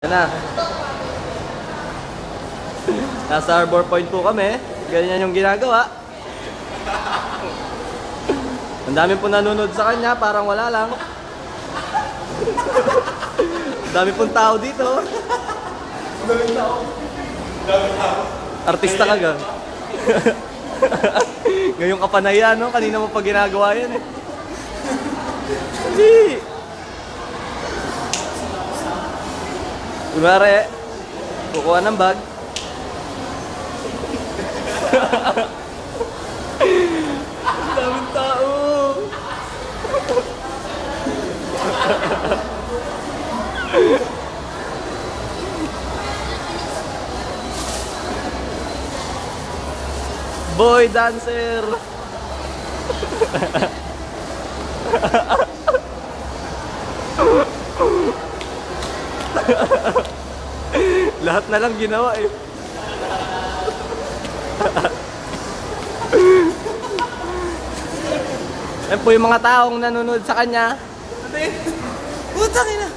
Yan na. Nasa Harbor Point po kami. Ganyan yung ginagawa. Ang dami po nanonood sa kanya, parang wala lang. Ang dami pong tao dito. Ang daming tao. Artista ka gang. Ngayong kapanaya, no? Kanina mo pa ginagawa yan eh. Hindi. Kunwari, kukuha ng bag. Ang daming tao. Boy dancer. Lahat na lang ginawa eh. Yan po yung mga taong nanonood sa kanya. Putang ina.